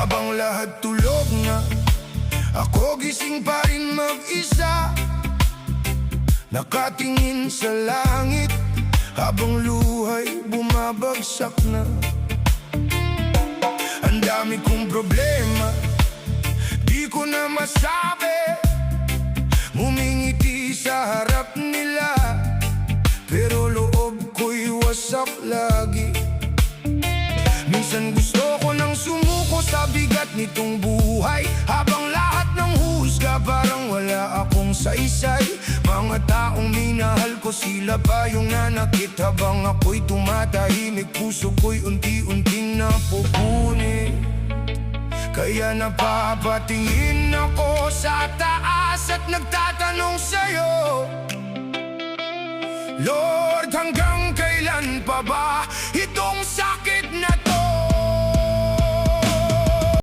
Habang lahat tulog na, ako gising pa rin mag-isa, nakatingin sa langit habang luhay bumabagsak na. Ang dami kong problema, di ko na masabi, ngumingiti sa harap nila, pero loob ko'y wasak lagi. Minsan gusto ko nang sumuko sa bigat nitong buhay, habang lahat ng husga parang wala akong saysay. Mga taong minahal ko, sila pa yung nanakit, habang ako'y tumatahimik, puso ko'y unti-unting napupunit. Kaya napapatingin ako sa taas at nagtatanong sa'yo, Lord, hanggang kailan pa ba itong sa